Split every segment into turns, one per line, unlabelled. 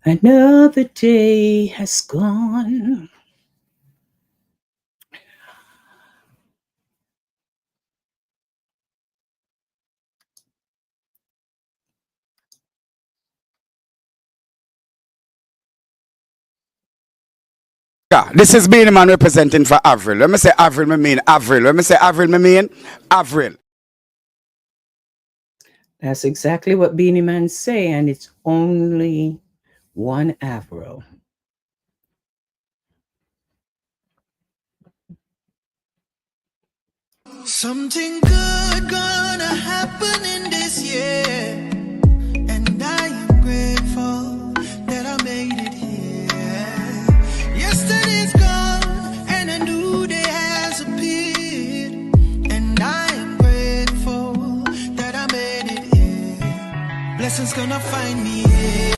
Another day has gone.
Yeah, this is Beanie Man representing for Avril. Let me say Avril, me mean Avril. Let me say Avril, me mean Avril.
That's exactly what Beanie Man say, and it's only one Avro.
Something good gonna happen in this year, and I am grateful that I made it here. Yesterday's gone, and a new day has appeared, and I am grateful that I made it here. Blessings gonna find me here.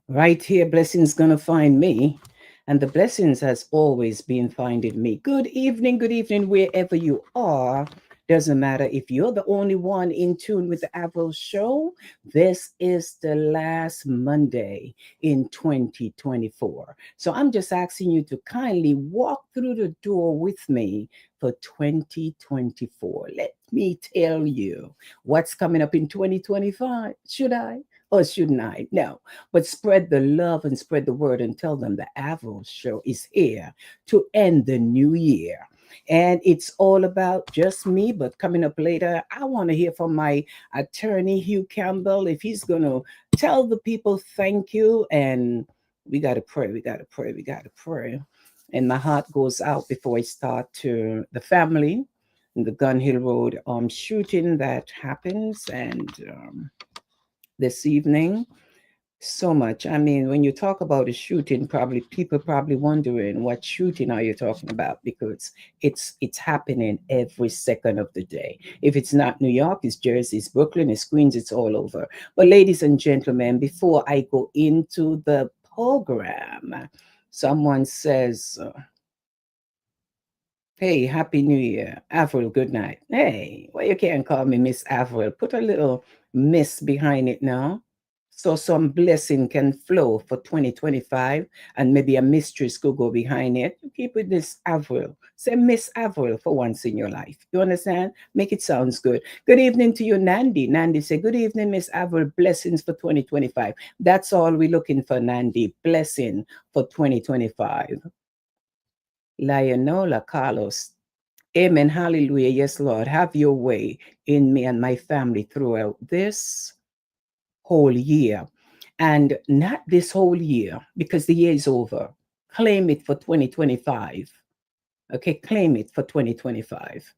Right here, blessings gonna find me. And the blessings has always been finding me. Good evening, wherever you are. Doesn't matter if you're the only one in tune with the Avril Show. This is the last Monday in 2024. So I'm just asking you to kindly walk through the door with me for 2024. Let me tell you what's coming up in 2025. Should I or shouldn't I? No, but spread the love and spread the word and tell them the Avril Show is here to end the new year. And it's all about just me, but coming up later, I want to hear from my attorney, Hugh Campbell, if he's going to tell the people thank you. And we got to pray, we got to pray, we got to pray. And my heart goes out before I start to the family in the Gun Hill Road shooting that happens. And this evening, so much. I mean, when you talk about a shooting, probably people probably wondering what shooting are you talking about, because it's happening every second of the day. If it's not New York, it's Jersey, it's Brooklyn, it's Queens, it's all over. But ladies and gentlemen, before I go into the program, someone says, "Hey, Happy New Year, Avril. Good night." Hey, well, you can't call me Miss Avril. Put a little Miss behind it now, so some blessing can flow for 2025, and maybe a mistress could go behind it. Keep with this Avril. Say Miss Avril for once in your life. You understand? Make it sounds good. Good evening to you, Nandi. Nandi say, "Good evening, Miss Avril. Blessings for 2025." That's all we're looking for, Nandi. Blessing for 2025. Lionela Carlos. Amen. Hallelujah. Yes, Lord. Have your way in me and my family throughout this whole year. And not this whole year, because the year is over. Claim it for 2025. Okay, claim it for 2025.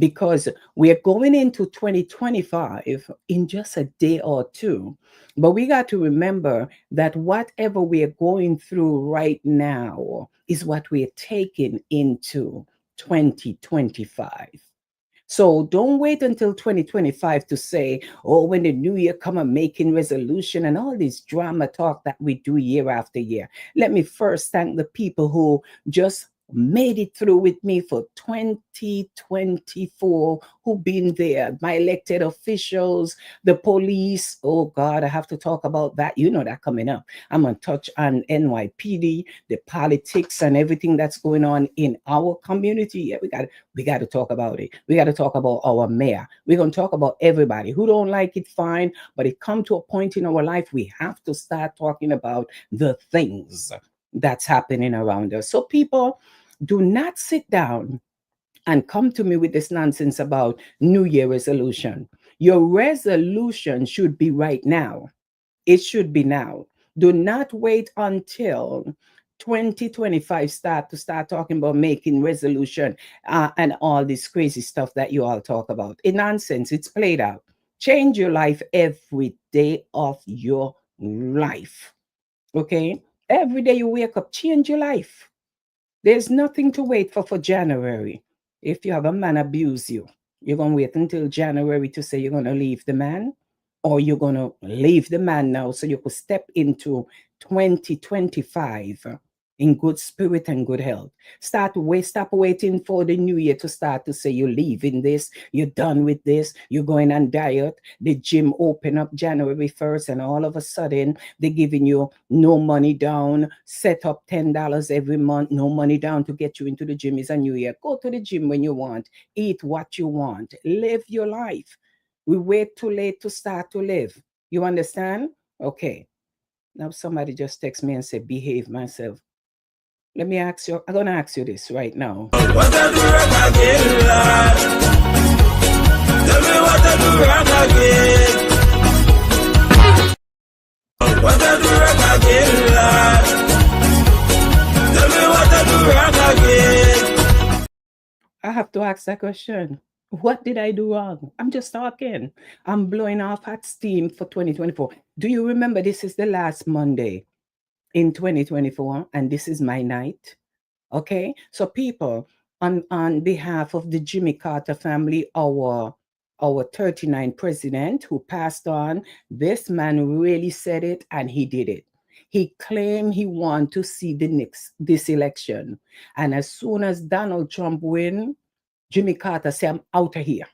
Because we're going into 2025 in just a day or two. But we got to remember that whatever we are going through right now is what we're taking into 2025. So don't wait until 2025 to say, oh, when the new year come, I'm making resolution and all this drama talk that we do year after year. Let me first thank the people who just made it through with me for 2024, who've been there, my elected officials, the police. Oh God, I have to talk about that. You know that coming up. I'm going to touch on NYPD, the politics and everything that's going on in our community. Yeah, we got to talk about it. We got to talk about our mayor. We're going to talk about everybody who don't like it, fine. But it come to a point in our life, we have to start talking about the things that's happening around us. So people, do not sit down and come to me with this nonsense about New Year resolution. Your resolution should be right now. It should be now. Do not wait until 2025 start talking about making resolution and all this crazy stuff that you all talk about. In nonsense, it's played out. Change your life every day of your life. Okay? Every day you wake up, change your life. There's nothing to wait for January. If you have a man abuse you, you're going to wait until January to say you're going to leave the man, or you're going to leave the man now so you could step into 2025 in good spirit and good health. Stop waiting for the new year to start to say you're leaving this, you're done with this, you're going on diet. The gym open up January 1st, and all of a sudden they're giving you no money down, set up $10 every month, no money down to get you into the gym. Is a new year. Go to the gym when you want, eat what you want, live your life. We wait too late to start to live. You understand? Okay. Now somebody just text me and say, behave myself. Let me ask you, I'm going to ask you this right now.
What I do wrong again, Lord? Tell me what I do wrong again. What I do wrong again, Lord? Tell me what I do wrong again.
I have to ask that question. What did I do wrong? I'm just talking. I'm blowing off hot steam for 2024. Do you remember this is the last Monday in 2024, and this is my night? Okay, so people, on behalf of the Jimmy Carter family, our 39th president who passed on, this man really said it and he did it. He claimed he wanted to see this election, and as soon as Donald Trump win, Jimmy Carter said, I'm out of here.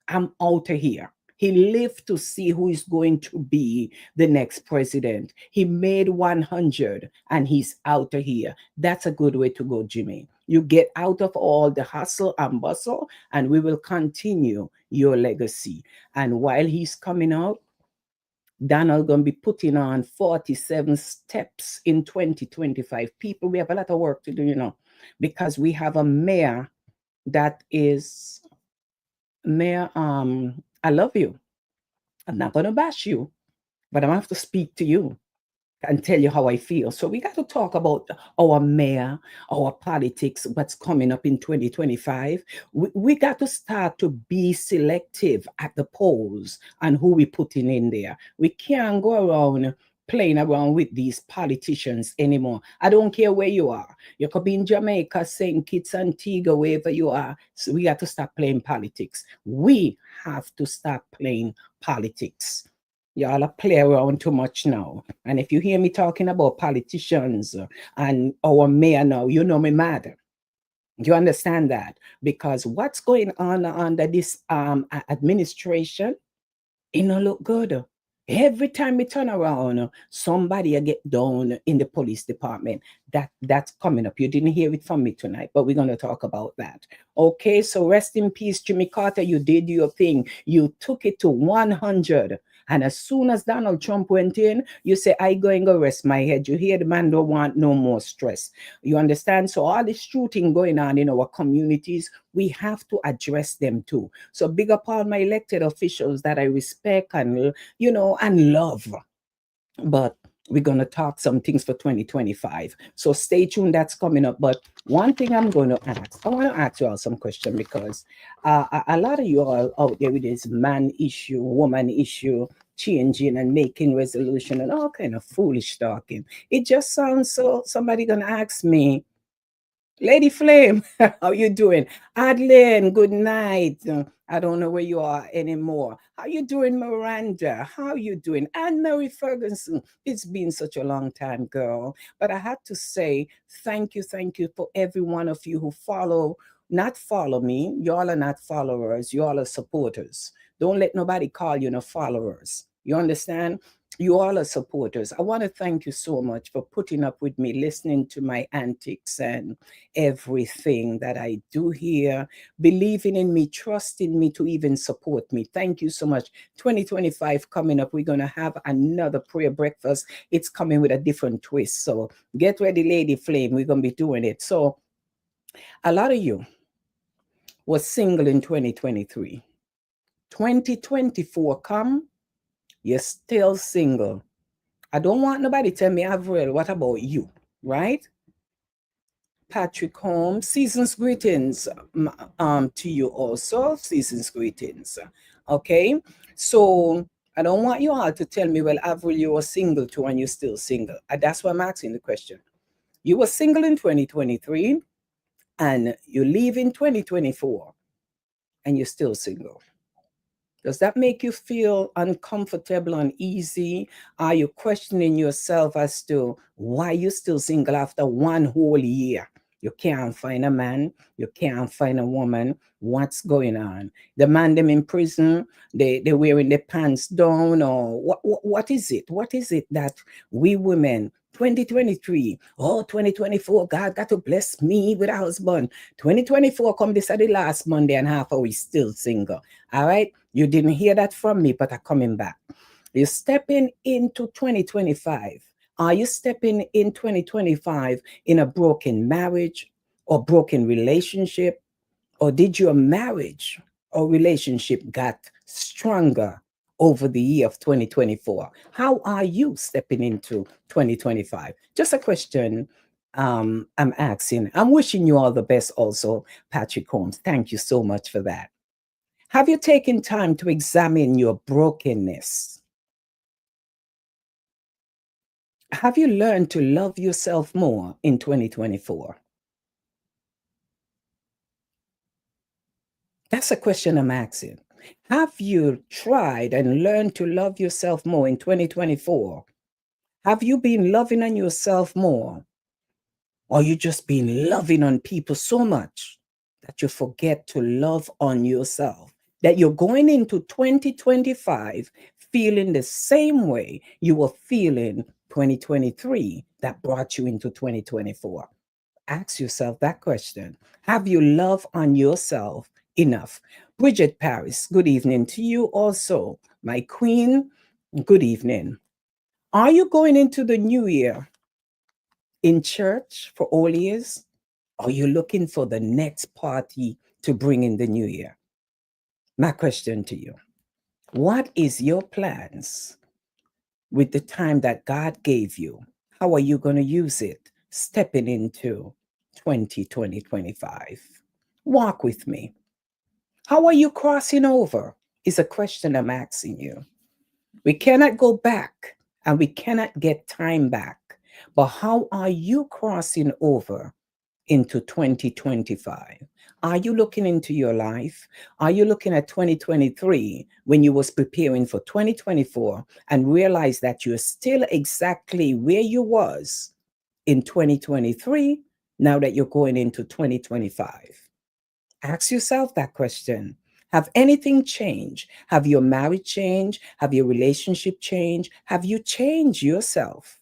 I'm out of here. He lived to see who is going to be the next president. He made 100 and he's out of here. That's a good way to go, Jimmy. You get out of all the hustle and bustle, and we will continue your legacy. And while he's coming out, Donald going to be putting on 47 steps in 2025. People, we have a lot of work to do, because we have a mayor that is, Mayor, I love you. I'm not going to bash you, but I'm going to have to speak to you and tell you how I feel. So we got to talk about our mayor, our politics, what's coming up in 2025. We got to start to be selective at the polls and who we putting in there. We can't go around playing around with these politicians anymore. I don't care where you are. You could be in Jamaica, St. Kitts, Antigua, wherever you are. So we got to stop playing politics. We have to stop playing politics. Y'all are play around too much now. And if you hear me talking about politicians and our mayor now, you know me mad. You understand that? Because what's going on under this administration, it don't look good. Every time we turn around, somebody get down in the police department. That's coming up. You didn't hear it from me tonight, but we're going to talk about that. Okay, so rest in peace, Jimmy Carter. You did your thing. You took it to 100. And as soon as Donald Trump went in, you say, I going to rest my head. You hear the man don't want no more stress. You understand? So all this shooting going on in our communities, we have to address them too. So big up all my elected officials that I respect and, and love. But we're going to talk some things for 2025. So stay tuned. That's coming up. But one thing I'm going to ask, I want to ask you all some question, because a lot of you all out there with this man issue, woman issue, changing and making resolution and all kind of foolish talking. It just sounds so, somebody going to ask me, Lady Flame, how you doing? Adeline, good night. I don't know where you are anymore. How you doing, Miranda? How you doing? Anne-Marie Ferguson. It's been such a long time, girl. But I have to say thank you for every one of you who not follow me. Y'all are not followers. Y'all are supporters. Don't let nobody call you no followers. You understand? You all are supporters. I want to thank you so much for putting up with me, listening to my antics and everything that I do here, believing in me, trusting me to even support me. Thank you so much. 2025 coming up. We're going to have another prayer breakfast. It's coming with a different twist. So get ready, Lady Flame. We're going to be doing it. So a lot of you was single in 2023. 2024 come. You're still single. I don't want nobody tell me, Avril, what about you, right? Patrick Holmes, season's greetings to you also. Season's greetings. Okay, so I don't want you all to tell me, well, Avril, you were single too and you're still single. That's why I'm asking the question. You were single in 2023 and you leave in 2024 and you're still single. Does that make you feel uncomfortable, uneasy? Are you questioning yourself as to why you're still single after one whole year? You can't find a man, you can't find a woman. What's going on? The man them in prison, they wearing their pants down, or what is it? What is it that we women 2023, oh 2024, God got to bless me with a husband. 2024 come this at the last Monday and half, are we still single? All right. You didn't hear that from me, but I'm coming back. You're stepping into 2025. Are you stepping in 2025 in a broken marriage or broken relationship? Or did your marriage or relationship got stronger over the year of 2024? How are you stepping into 2025? Just a question I'm asking. I'm wishing you all the best also, Patrick Holmes. Thank you so much for that. Have you taken time to examine your brokenness? Have you learned to love yourself more in 2024? That's a question I'm asking. Have you tried and learned to love yourself more in 2024? Have you been loving on yourself more? Or you just been loving on people so much that you forget to love on yourself? That you're going into 2025 feeling the same way you were feeling 2023 that brought you into 2024? Ask yourself that question. Have you loved on yourself enough? Bridget Paris, good evening to you also. My queen, good evening. Are you going into the new year in church for all years? Or are you looking for the next party to bring in the new year? My question to you, what is your plans with the time that God gave you? How are you going to use it stepping into 2025? Walk with me. How are you crossing over? Is a question I'm asking you. We cannot go back and we cannot get time back. But how are you crossing over into 2025? Are you looking into your life? Are you looking at 2023 when you was preparing for 2024 and realize that you're still exactly where you was in 2023 now that you're going into 2025? Ask yourself that question. Have anything changed? Have your marriage changed? Have your relationship changed? Have you changed yourself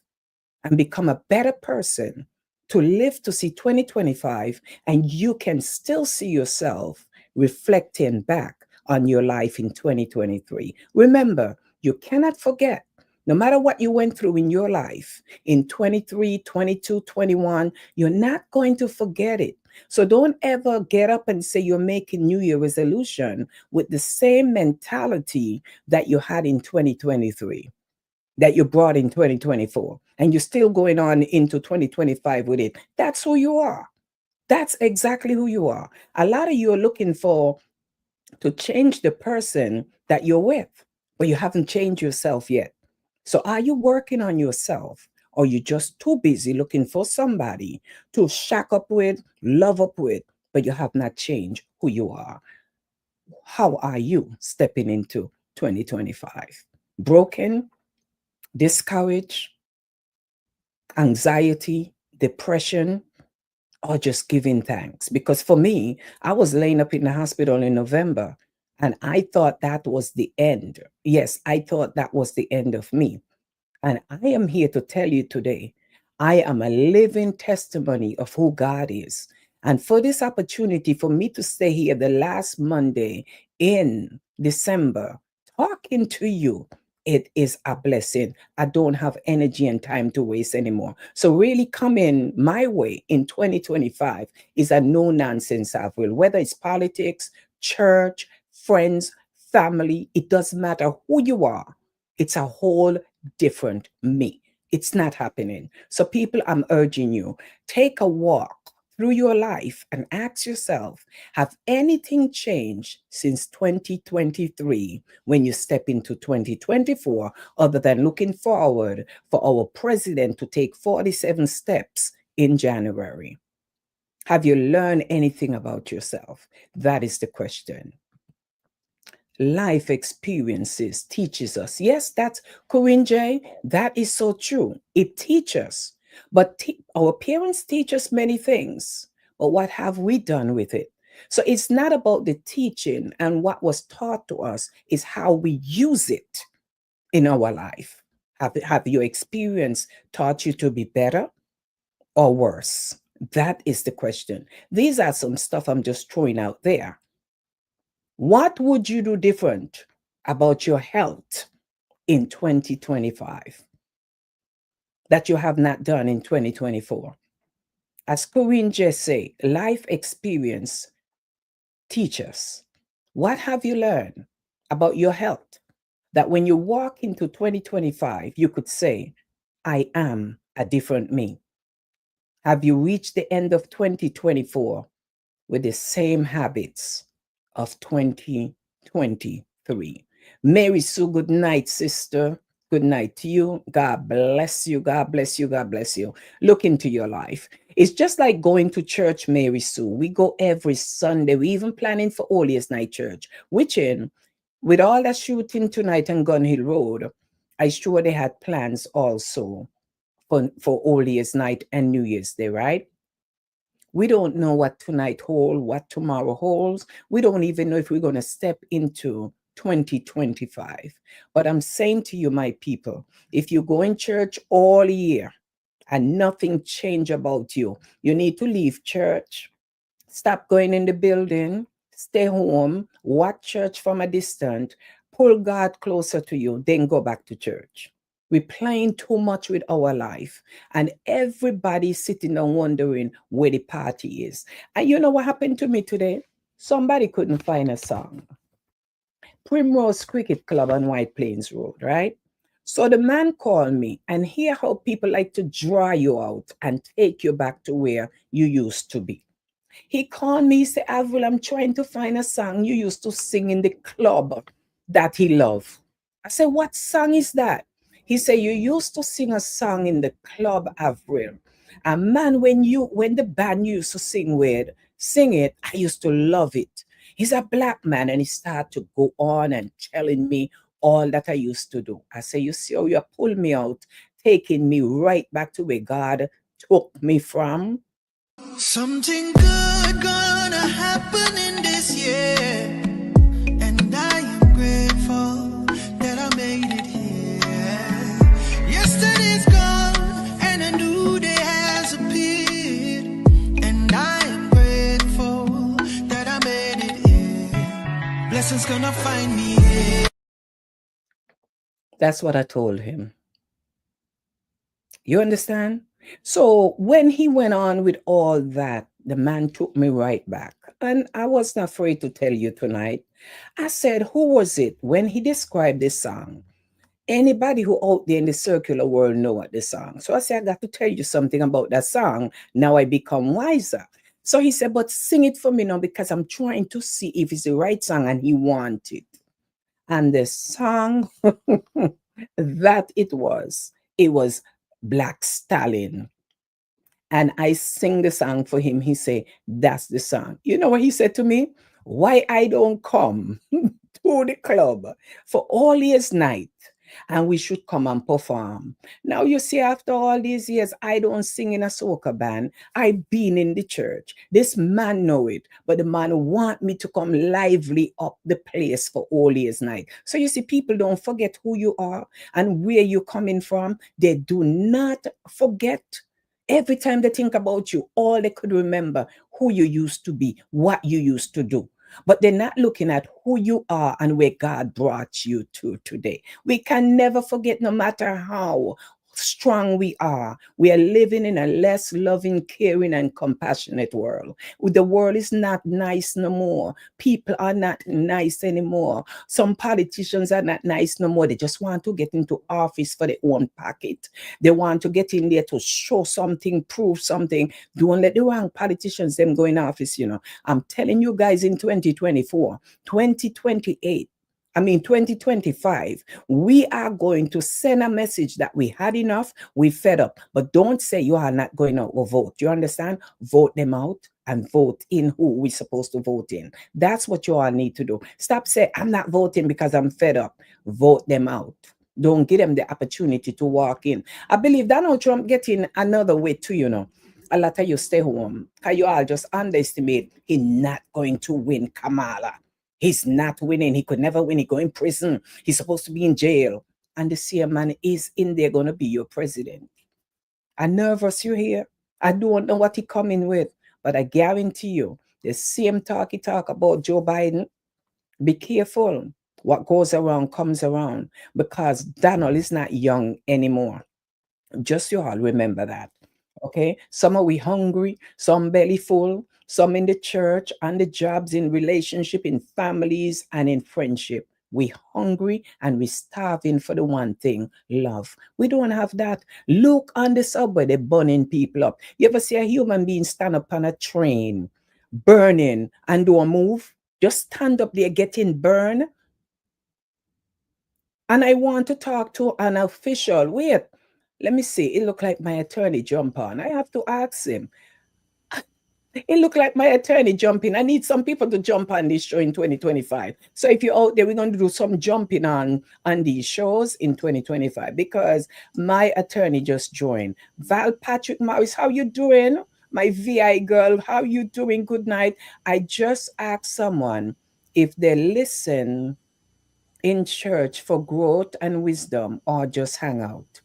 and become a better person to live to see 2025, and you can still see yourself reflecting back on your life in 2023? Remember, you cannot forget. No matter what you went through in your life in 23, 22, 21, you're not going to forget it. So don't ever get up and say you're making New Year resolution with the same mentality that you had in 2023, that you brought in 2024, and you're still going on into 2025 with it. That's who you are. That's exactly who you are. A lot of you are looking for to change the person that you're with, but you haven't changed yourself yet. So are you working on yourself? Or you just too busy looking for somebody to shack up with, love up with, but you have not changed who you are? How are you stepping into 2025? Broken, discouraged, anxiety, depression, or just giving thanks? Because for me, I was laying up in the hospital in November and I thought that was the end. Yes, I thought that was the end of me. And I am here to tell you today, I am a living testimony of who God is. And for this opportunity for me to stay here the last Monday in December, talking to you, it is a blessing. I don't have energy and time to waste anymore. So really coming my way in 2025 is a no nonsense Avril. Whether it's politics, church, friends, family, it doesn't matter who you are. It's a whole different me. It's not happening. So people, I'm urging you, take a walk through your life and ask yourself, have anything changed since 2023 when you step into 2024, other than looking forward for our president to take 47 steps in January? Have you learned anything about yourself? That is the question. life experiences teaches us. Yes, that's Corinne J. That is so true. It teaches, but our parents teach us many things. But what have we done with it? So it's not about the teaching and what was taught to us, is how we use it in our life. Have your experience taught you to be better or worse? That is the question. These are some stuff I'm just throwing out there. What would you do different about your health in 2025 that you have not done in 2024? As Corinne just said, life experience teaches. What have you learned about your health that when you walk into 2025, you could say, I am a different me? Have you reached the end of 2024 with the same habits of 2023? Mary Sue, good night, sister. Good night to you. God bless you. God bless you. God bless you. Look into your life. It's just like going to church, Mary Sue. We go every Sunday. We even planning for All Years Night Church, which with all that shooting tonight on Gun Hill Road, I sure they had plans also for All Years Night and New Year's Day, right? We don't know what tonight holds, what tomorrow holds. We don't even know if we're going to step into 2025. But I'm saying to you, my people, if you go in church all year and nothing change about you, you need to leave church, stop going in the building, stay home, watch church from a distance, pull God closer to you, then go back to church. We're playing too much with our life, and everybody's sitting and wondering where the party is. And you know what happened to me today? Somebody couldn't find a song. Primrose Cricket Club on White Plains Road, right? So the man called me, and hear how people like to draw you out and take you back to where you used to be. He called me, he said, Avril, I'm trying to find a song you used to sing in the club that he loved. I said, what song is that? He said, you used to sing a song in the club, Avril. And man, when the band used to sing it, I used to love it. He's a black man, and he started to go on and telling me all that I used to do. I said, you see how you pulled me out, taking me right back to where God took me from?
Something good gonna happen in this year, and I am grateful that I made it here. Yesterday's gone and a new day has appeared, and I am grateful that I made it here. Blessings gonna find me here.
That's what I told him. You understand? So when he went on with all that, the man took me right back. And I wasn't afraid to tell you tonight. I said, who was it when he described this song? Anybody who out there in the circular world know what this song. So I said, I got to tell you something about that song. Now I become wiser. So he said, but sing it for me now, because I'm trying to see if it's the right song, and he wanted. And the song that it was Black Stallion. And I sing the song for him. He said, that's the song. You know what he said to me? Why I don't come to the club for All Years Night, and we should come and perform. Now you see, after all these years, I don't sing in a soca band. I've been in the church. This man know it, but the man want me to come lively up the place for All Years Night. So you see, people don't forget who you are and where you're coming from. They do not forget. Every time they think about you, all they could remember who you used to be, what you used to do. But they're not looking at who you are and where God brought you to today. We can never forget, no matter how strong we are living in a less loving, caring, and compassionate world. The world is not nice no more. People are not nice anymore. Some politicians are not nice no more. They just want to get into office for their own pocket. They want to get in there to show something, prove something. Don't let the wrong politicians them go in office, you know. I'm telling you guys, in 2024, 2028, 2025, we are going to send a message that we had enough, we fed up. But don't say you are not going out or vote. You understand? Vote them out and vote in who we're supposed to vote in. That's what you all need to do. Stop saying, I'm not voting because I'm fed up. Vote them out. Don't give them the opportunity to walk in. I believe Donald Trump getting another way too, you know. A lot of you stay home. Because you all just underestimate he's not going to win Kamala. He's not winning. He could never win. He go in prison. He's supposed to be in jail. And the same man is in there going to be your president. I'm nervous you here. I don't know what he coming with. But I guarantee you, the same talk he talk about Joe Biden, be careful. What goes around comes around, because Donald is not young anymore. Just you all remember that. Okay. Some are we hungry, some belly full, some in the church, and the jobs, in relationship, in families, and in friendship. We hungry and we starving for the one thing, love. We don't have that. Look on the subway, they're burning people up. You ever see a human being stand up on a train, burning, and don't move? Just stand up there getting burned. And I want to talk to an official. Wait, let me see. It look like my attorney jump on. I have to ask him. It look like my attorney jumping. I need some people to jump on this show in 2025. So if you're out there, we're going to do some jumping on these shows in 2025, because my attorney just joined. Val Patrick Morris, how you doing? My VI girl, how you doing? Good night. I just asked someone if they listen in church for growth and wisdom or just hang out.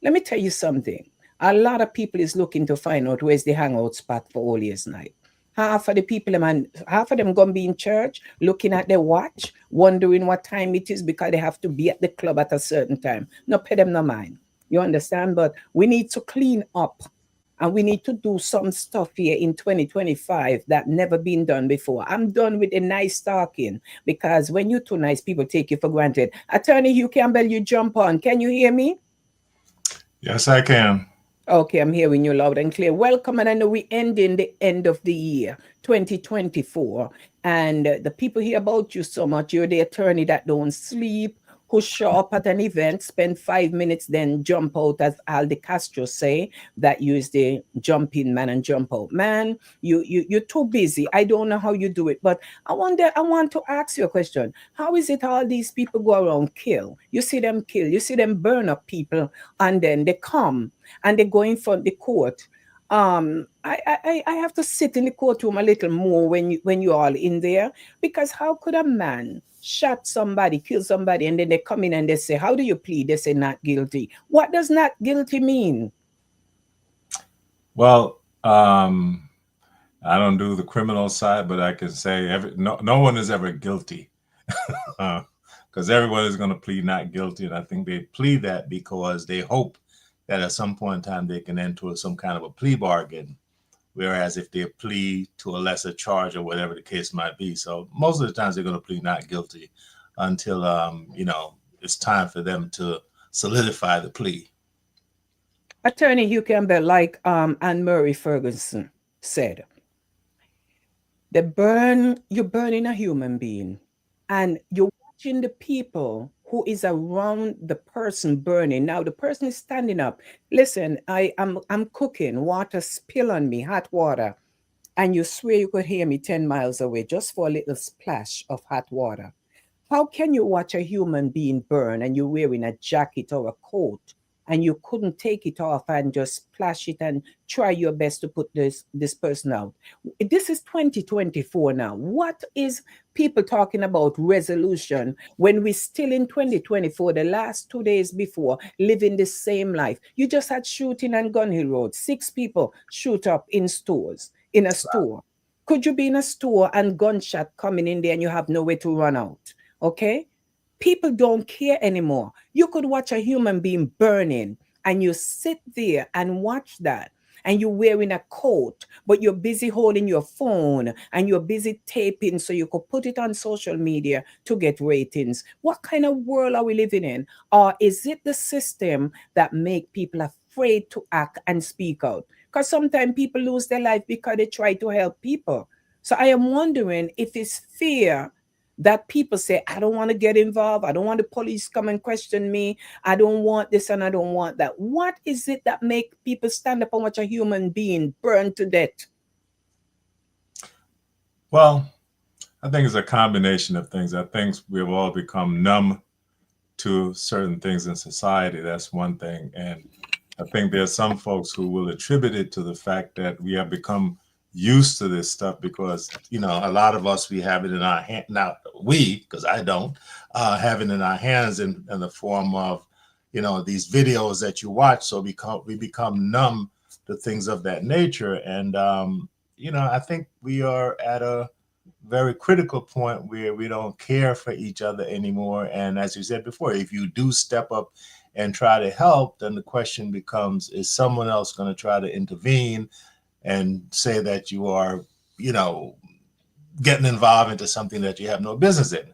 Let me tell you something. A lot of people is looking to find out where's the hangout spot for All Year's Night. Half of them gonna be in church looking at their watch, wondering what time it is because they have to be at the club at a certain time. No, pay them no mind. You understand? But we need to clean up, and we need to do some stuff here in 2025 that never been done before. I'm done with the nice talking, because when you're too nice, people take you for granted. Attorney Hugh Campbell, you jump on. Can you hear me?
Yes, I can.
Okay, I'm hearing you loud and clear. Welcome, and I know we ending the end of the year, 2024, and the people hear about you so much. You're the attorney that don't sleep, who show up at an event, spend 5 minutes, then jump out, as Aldi Castro say, that you is the jump in man and jump out. Man, you're too busy. I don't know how you do it, but I want to ask you a question. How is it all these people go around kill? You see them kill, you see them burn up people, and then they come and they go in front of the court. I have to sit in the courtroom a little more when you all in there, because how could a man shot somebody, kill somebody, and then they come in and they say, how do you plead? They say not guilty. What does not guilty mean?
Well, I don't do the criminal side, but I can say no one is ever guilty, because everyone is going to plead not guilty, and I think they plead that because they hope that at some point in time they can enter some kind of a plea bargain. Whereas if they plead to a lesser charge or whatever the case might be, so most of the times they're going to plead not guilty until it's time for them to solidify the plea.
Attorney Hugh Campbell, like Anne Murray Ferguson said, you're burning a human being, and you're watching the people who is around the person burning. Now the person is standing up. Listen, I'm cooking, water spill on me, hot water, and you swear you could hear me 10 miles away just for a little splash of hot water. How can you watch a human being burn and you're wearing a jacket or a coat, and you couldn't take it off and just splash it and try your best to put this person out? This is 2024 now. What is people talking about resolution when we're still in 2024, the last 2 days before, living the same life? You just had shooting on Gun Hill Road. 6 people shoot up in stores, in a store. Could you be in a store and gunshot coming in there and you have nowhere to run out? Okay? People don't care anymore. You could watch a human being burning and you sit there and watch that, and you're wearing a coat, but you're busy holding your phone and you're busy taping so you could put it on social media to get ratings. What kind of world are we living in? Or is it the system that make people afraid to act and speak out? Because sometimes people lose their life because they try to help people. So I am wondering if it's fear that people say, I don't want to get involved. I don't want the police come and question me. I don't want this and I don't want that. What is it that make people stand up and watch a human being burn to death?
Well, I think it's a combination of things. I think we've all become numb to certain things in society. That's one thing. And I think there's some folks who will attribute it to the fact that we have become used to this stuff because, you know, a lot of us, we have it in our hand. Now, because I don't, have it in our hands in the form of, you know, these videos that you watch. So we become numb to things of that nature. And, you know, I think we are at a very critical point where we don't care for each other anymore. And as you said before, if you do step up and try to help, then the question becomes, is someone else going to try to intervene and say that you are, you know, getting involved into something that you have no business in?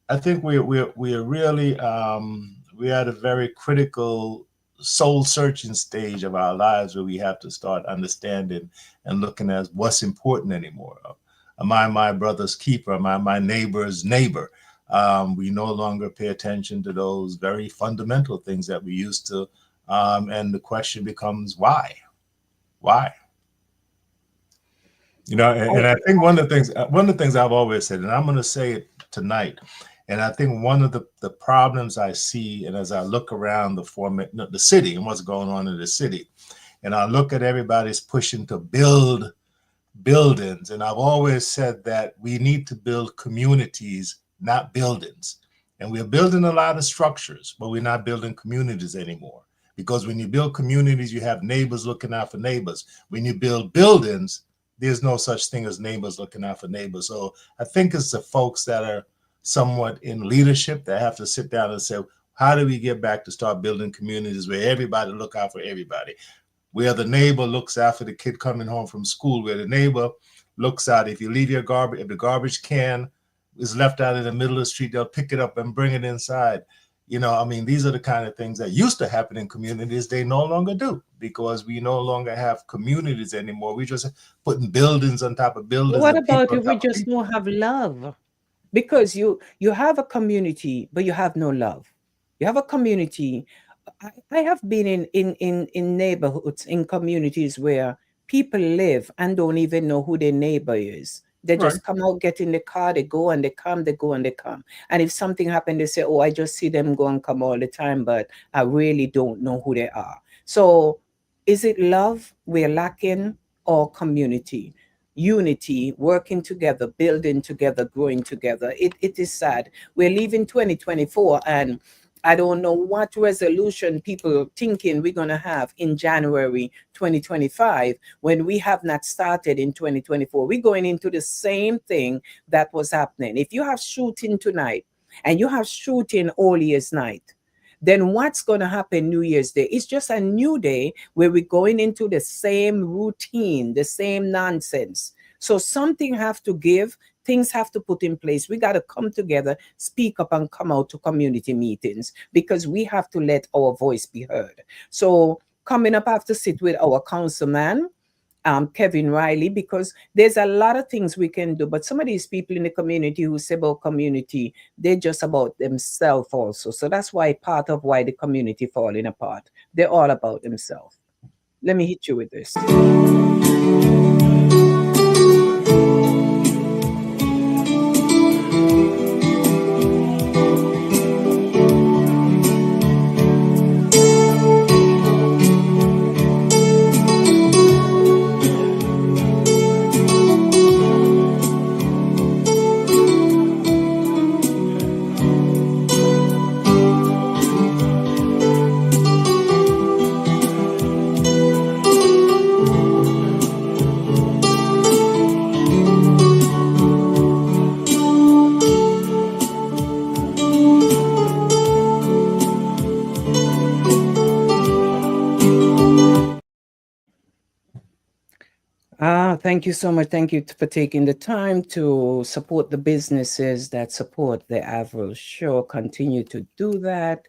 I think we are really, we're at a very critical soul searching stage of our lives where we have to start understanding and looking at what's important anymore. Am I my brother's keeper? Am I my neighbor's neighbor? We no longer pay attention to those very fundamental things that we used to. And the question becomes, why? Why? You know, and I think one of the things I've always said, and I'm going to say it tonight, and I think one of the problems I see, and as I look around the city and what's going on in the city, and I look at everybody's pushing to build buildings, and I've always said that we need to build communities, not buildings. And we're building a lot of structures, but we're not building communities anymore. Because when you build communities, you have neighbors looking out for neighbors. When you build buildings, there's no such thing as neighbors looking out for neighbors. So I think it's the folks that are somewhat in leadership that have to sit down and say, how do we get back to start building communities where everybody look out for everybody? Where the neighbor looks after the kid coming home from school, where the neighbor looks out. If you leave your garbage, if the garbage can is left out in the middle of the street, they'll pick it up and bring it inside. You know, I mean, these are the kind of things that used to happen in communities. They no longer do because we no longer have communities anymore. We just putting buildings on top of buildings.
What about if we just don't have love? Because you have a community, but you have no love. You have a community. I have been in neighborhoods, in communities where people live and don't even know who their neighbor is. They just come out, get in the car, they go and they come, they go and they come. And if something happened, they say, oh, I just see them go and come all the time, but I really don't know who they are. So is it love we're lacking or community? Unity, working together, building together, growing together. It is sad. We're leaving 2024 and I don't know what resolution people are thinking we're going to have in January 2025 when we have not started in 2024. We're going into the same thing that was happening. If you have shooting tonight and you have shooting all year's night, then what's going to happen New Year's Day? It's just a new day where we're going into the same routine, the same nonsense. So something have to give. Things have to put in place. We got to come together, speak up, and come out to community meetings because we have to let our voice be heard. So coming up, I have to sit with our councilman, Kevin Riley, because there's a lot of things we can do. But some of these people in the community who say about community, they're just about themselves also. So that's why part of why the community falling apart. They're all about themselves. Let me hit you with this. Thank you so much. Thank you for taking the time to support the businesses that support the Avril Show. Continue to do that,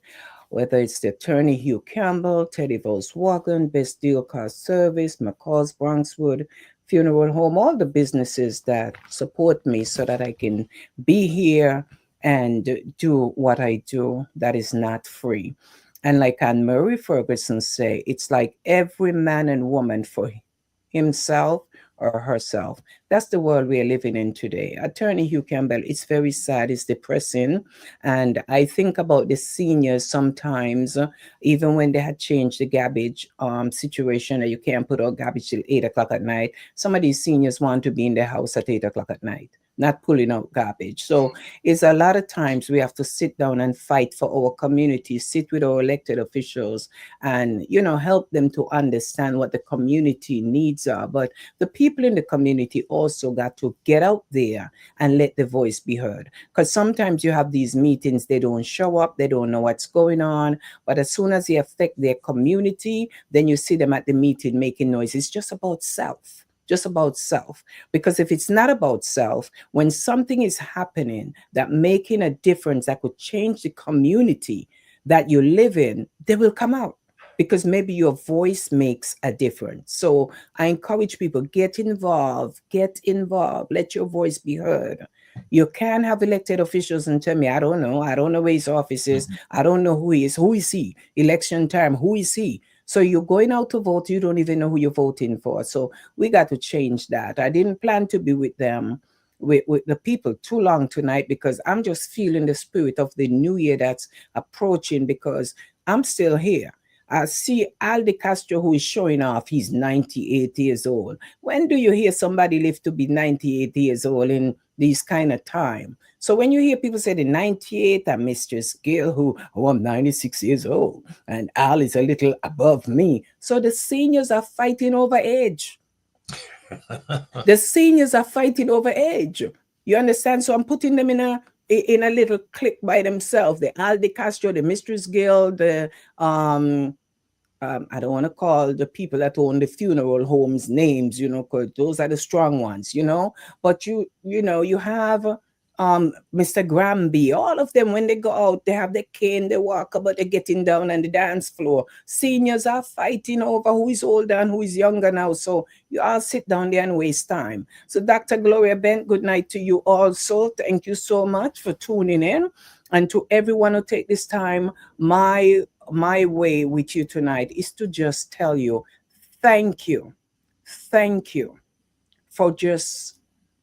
whether it's the attorney Hugh Campbell, Teddy Volkswagen, Best Deal Car Service, McCall's Bronxwood Funeral Home, all the businesses that support me so that I can be here and do what I do that is not free. And like Anne Marie Ferguson say, it's like every man and woman for himself or herself. That's the world we're living in today. Attorney Hugh Campbell, it's very sad, it's depressing. And I think about the seniors sometimes, even when they had changed the garbage situation, that you can't put out garbage till 8 o'clock at night. Some of these seniors want to be in their house at 8 o'clock at night, not pulling out garbage. So it's a lot of times we have to sit down and fight for our community, sit with our elected officials and, help them to understand what the community needs are. But the people in the community also got to get out there and let the voice be heard. Because sometimes you have these meetings, they don't show up, they don't know what's going on. But as soon as they affect their community, then you see them at the meeting making noise. It's just about self. Just about self. Because if it's not about self, when something is happening that making a difference that could change the community that you live in, they will come out because maybe your voice makes a difference. So I encourage people, get involved, let your voice be heard. You can't have elected officials and tell me, I don't know where his office is. I don't know who he is he? Election time, who is he? So you're going out to vote, you don't even know who you're voting for. So we got to change that. I didn't plan to be with them, with the people too long tonight because I'm just feeling the spirit of the new year that's approaching because I'm still here. I see Aldi Castro who is showing off, he's 98 years old. When do you hear somebody live to be 98 years old in these kind of time? So when you hear people say the 98 and Mistress Gill I'm 96 years old and Al is a little above me. So the seniors are fighting over age. The seniors are fighting over age. You understand? So I'm putting them in a little clique by themselves. The Aldi Castro, the Mistress Gill, the I don't want to call the people that own the funeral homes names, because those are the strong ones, But you have Mr. Granby, all of them, when they go out, they have their cane, they walk about, they're getting down on the dance floor. Seniors are fighting over who is older and who is younger now. So you all sit down there and waste time. So Dr. Gloria Bent, good night to you also. Thank you so much for tuning in. And to everyone who take this time, my way with you tonight is to just tell you, thank you for just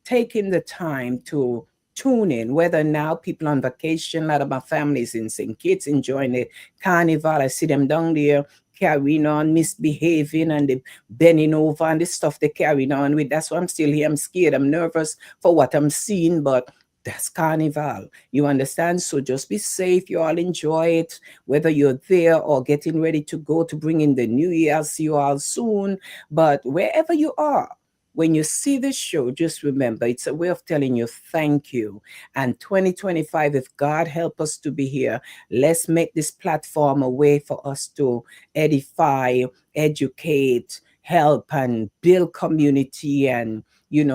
taking the time to tune in, whether now people on vacation, a lot of my families in St. Kitts enjoying the carnival. I see them down there carrying on, misbehaving and they bending over and the stuff they carrying on with. That's why I'm still here. I'm scared. I'm nervous for what I'm seeing, but that's carnival. You understand? So just be safe. You all enjoy it, whether you're there or getting ready to go to bring in the new year. I'll see you all soon. But wherever you are, when you see this show, just remember, it's a way of telling you thank you. And 2025, if God help us to be here, let's make this platform a way for us to edify, educate, help, and build community and,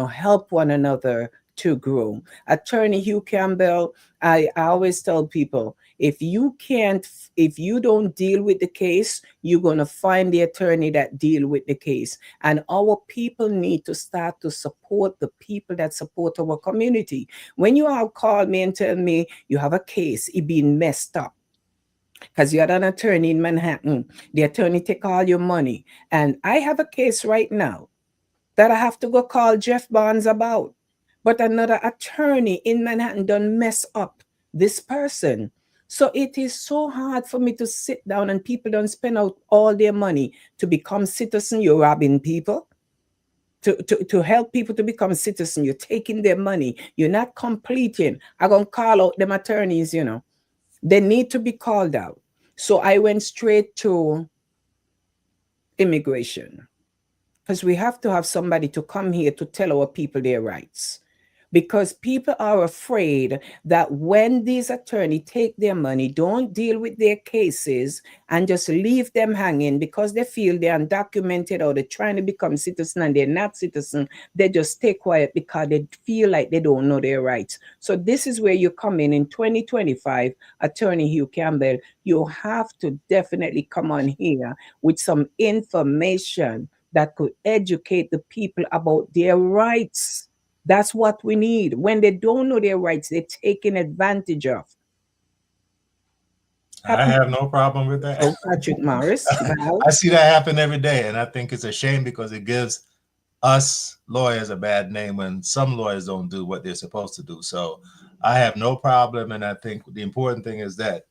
help one another to grow. Attorney Hugh Campbell, I always tell people, if you don't deal with the case, you're going to find the attorney that deal with the case. And our people need to start to support the people that support our community. When you all call me and tell me you have a case, it being messed up, because you had an attorney in Manhattan, the attorney take all your money. And I have a case right now that I have to go call Jeff Barnes about. But another attorney in Manhattan done mess up this person. So it is so hard for me to sit down and people don't spend out all their money to become citizen. You're robbing people. To help people to become citizen, you're taking their money. You're not completing. I'm going to call out them attorneys, They need to be called out. So I went straight to immigration. Because we have to have somebody to come here to tell our people their rights. Because people are afraid that when these attorneys take their money, don't deal with their cases and just leave them hanging because they feel they're undocumented or they're trying to become citizen and they're not citizen, they just stay quiet because they feel like they don't know their rights. So this is where you come in 2025, Attorney Hugh Campbell, you have to definitely come on here with some information that could educate the people about their rights. That's what we need. When they don't know their rights, they're taken advantage of.
I have no problem with that.
Patrick Morris.
I see that happen every day, and I think it's a shame because it gives us lawyers a bad name when some lawyers don't do what they're supposed to do. So I have no problem. And I think the important thing is that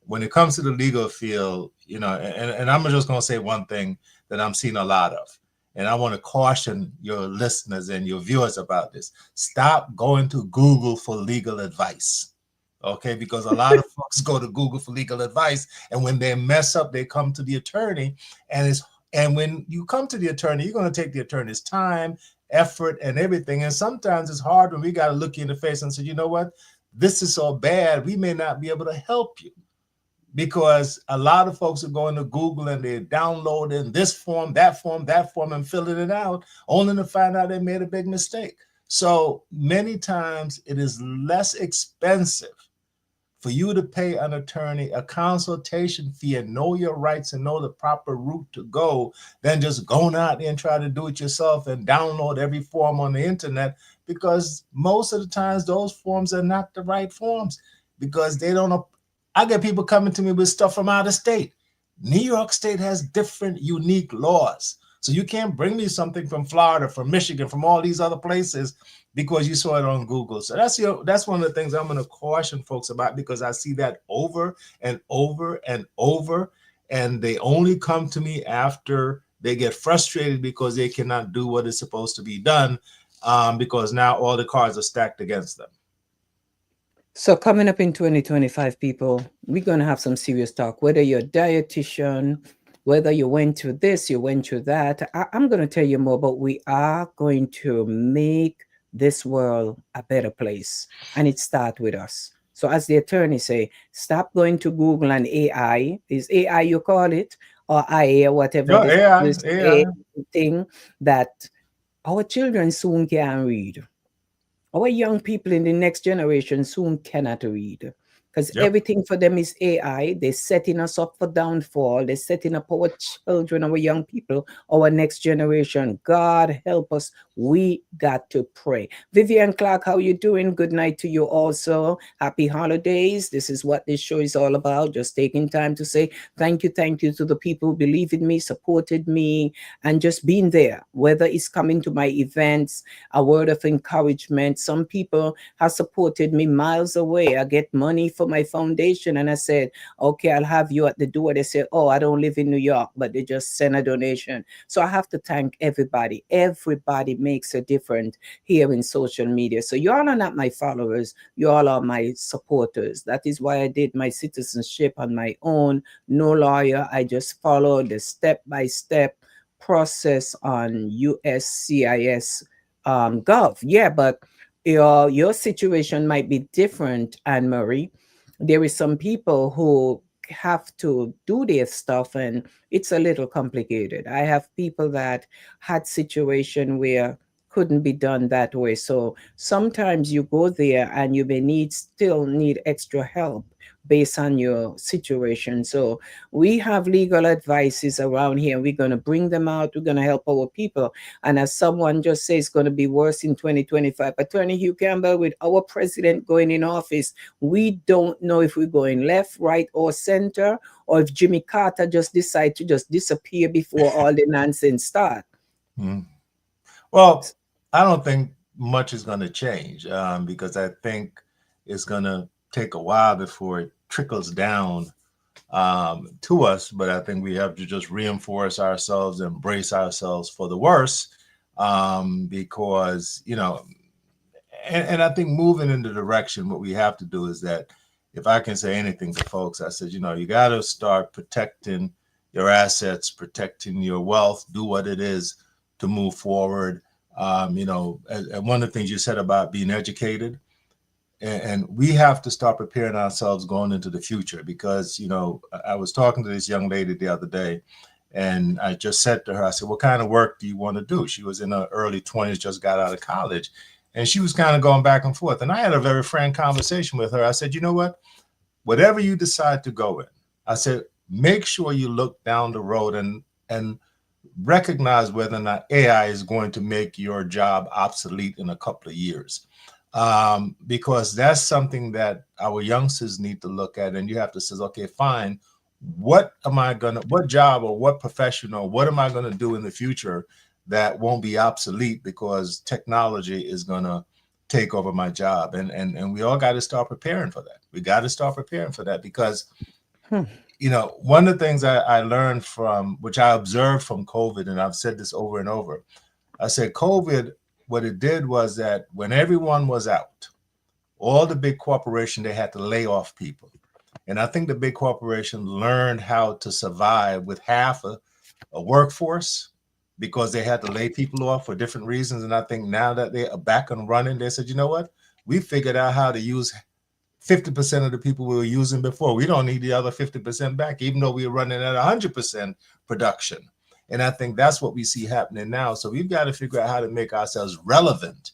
when it comes to the legal field, and I'm just going to say one thing that I'm seeing a lot of, and I want to caution your listeners and your viewers about this. Stop going to Google for legal advice. Okay, because a lot of folks go to Google for legal advice, and when they mess up, they come to the attorney, and when you come to the attorney, you're going to take the attorney's time, effort, and everything. And sometimes it's hard when we got to look you in the face and say, you know what, this is so bad, we may not be able to help you. Because a lot of folks are going to Google and they're downloading this form, and filling it out, only to find out they made a big mistake. So many times it is less expensive for you to pay an attorney a consultation fee and know your rights and know the proper route to go than just going out there and try to do it yourself and download every form on the internet, because most of the times those forms are not the right forms because they don't. I get people coming to me with stuff from out of state. New York State has different unique laws. So you can't bring me something from Florida, from Michigan, from all these other places because you saw it on Google. So that's one of the things I'm going to caution folks about, because I see that over and over and over, and they only come to me after they get frustrated because they cannot do what is supposed to be done, because now all the cards are stacked against them.
So coming up in 2025, people, we're going to have some serious talk, whether you're a dietitian, whether you went through this, you went through that. I'm going to tell you more, but we are going to make this world a better place. And it starts with us. So as the attorney say, stop going to Google and AI. Is AI you call it? Or IA or whatever.
No,
this
AI.
thing that our children soon can read. Our young people in the next generation soon cannot read, because everything for them is AI. They're setting us up for downfall. They're setting up our children, our young people, our next generation. God help us. We got to pray. Vivian Clark, how you doing? Good night to you also. Happy holidays. This is what this show is all about. Just taking time to say thank you to the people who believe in me, supported me, and just being there, whether it's coming to my events, a word of encouragement. Some people have supported me miles away. I get money for my foundation, and I said, okay, I'll have you at the door. They say, oh, I don't live in New York, but they just send a donation. So I have to thank everybody. Everybody makes a difference here in social media. So you all are not my followers. You all are my supporters. That is why I did my citizenship on my own. No lawyer. I just followed the step-by-step process on USCIS Gov. Yeah, but your situation might be different, Anne-Marie. There is some people who have to do their stuff and it's a little complicated. I have people that had situation where couldn't be done that way. So sometimes you go there and you may still need extra help based on your situation. So we have legal advices around here. We're going to bring them out. We're going to help our people. And as someone just says, it's going to be worse in 2025. Attorney Hugh Campbell, with our president going in office, we don't know if we're going left, right, or center, or if Jimmy Carter just decide to just disappear before all the nonsense start.
Well, I don't think much is going to change, because I think it's going to take a while before it trickles down to us. But I think we have to just reinforce ourselves and brace ourselves for the worst, because, and I think moving in the direction, what we have to do is that, if I can say anything to folks, I said, you got to start protecting your assets, protecting your wealth, do what it is to move forward. And one of the things you said about being educated, and we have to start preparing ourselves going into the future, because, I was talking to this young lady the other day, and I just said to her, I said, what kind of work do you want to do? She was in her early 20s, just got out of college, and she was kind of going back and forth. And I had a very frank conversation with her. I said, you know what, whatever you decide to go in, I said, make sure you look down the road and recognize whether or not AI is going to make your job obsolete in a couple of years. Because that's something that our youngsters need to look at. And you have to say, okay, fine, what job or what profession or what am I going to do in the future that won't be obsolete because technology is going to take over my job. And we all got to start preparing for that. We got to start preparing for that because, you know, one of the things I learned from, which I observed from COVID, and I've said this over and over, I said COVID, what it did was that when everyone was out, all the big corporations, they had to lay off people. And I think the big corporations learned how to survive with half a workforce because they had to lay people off for different reasons. And I think now that they are back and running, they said, you know what? We figured out how to use 50% of the people we were using before. We don't need the other 50% back, even though we were running at 100% production. And I think that's what we see happening now. So we've got to figure out how to make ourselves relevant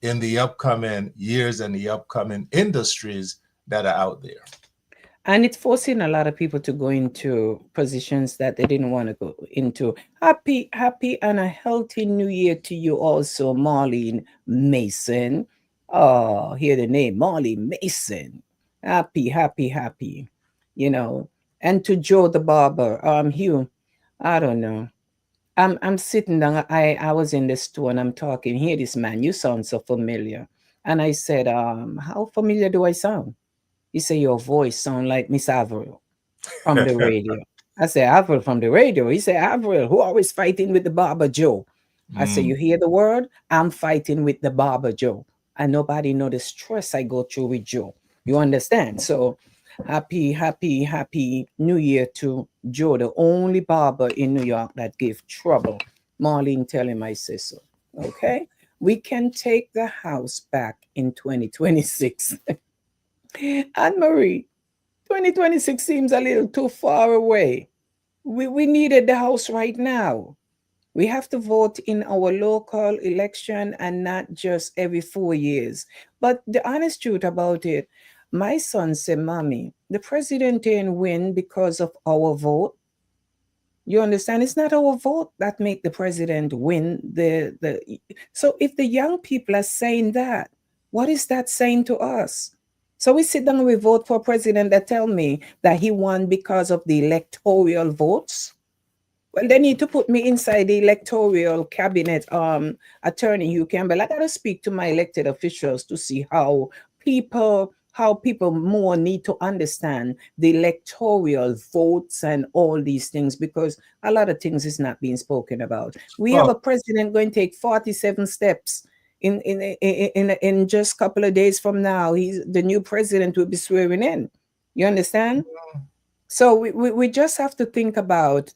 in the upcoming years and the upcoming industries that are out there.
And it's forcing a lot of people to go into positions that they didn't want to go into. Happy and a healthy new year to you also, Marlene Mason. Oh, hear the name, Marlene Mason. Happy. You know. And to Joe the barber, Hugh, I don't know. I'm sitting down. I was in the store and I'm talking. Here, this man, you sound so familiar. And I said, how familiar do I sound? He said, your voice sound like Miss Avril from the radio. I said, Avril from the radio. He said, Avril, who always fighting with the barber Joe? I said, you hear the word? I'm fighting with the barber Joe. And nobody know the stress I go through with Joe. You understand? So happy New Year to Joe, the only barber in New York that gave trouble. Marlene, tell him I say so. Okay? We can take the house back in 2026. Anne-Marie, 2026 seems a little too far away. We needed the house right now. We have to vote in our local election and not just every 4 years. But the honest truth about it, my son said, Mommy, the president didn't win because of our vote. You understand? It's not our vote that make the president win. So if the young people are saying that, what is that saying to us? So we sit down and we vote for a president that tell me that he won because of the electoral votes. Well, they need to put me inside the electoral cabinet attorney Hugh Campbell. I got to speak to my elected officials to see how people more need to understand the electoral votes and all these things, because a lot of things is not being spoken about. We have a president going to take 47 steps. In just a couple of days from now, the new president will be swearing in. You understand? So we just have to think about,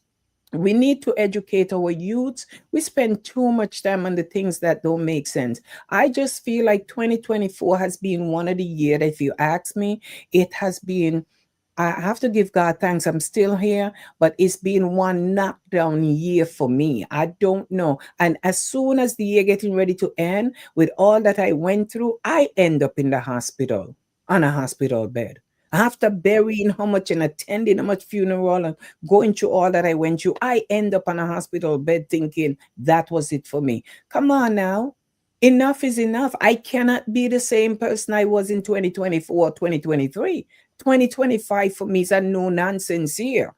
we need to educate our youths. We spend too much time on the things that don't make sense. I just feel like 2024 has been one of the years, if you ask me, it has been, I have to give God thanks I'm still here, but it's been one knockdown year for me. I don't know. And as soon as the year getting ready to end, with all that I went through, I end up in the hospital, on a hospital bed. After burying how much and attending how much funeral and going through all that I went through, I end up on a hospital bed thinking that was it for me. Come on now. Enough is enough. I cannot be the same person I was in 2024, 2023. 2025 for me is a no nonsense year.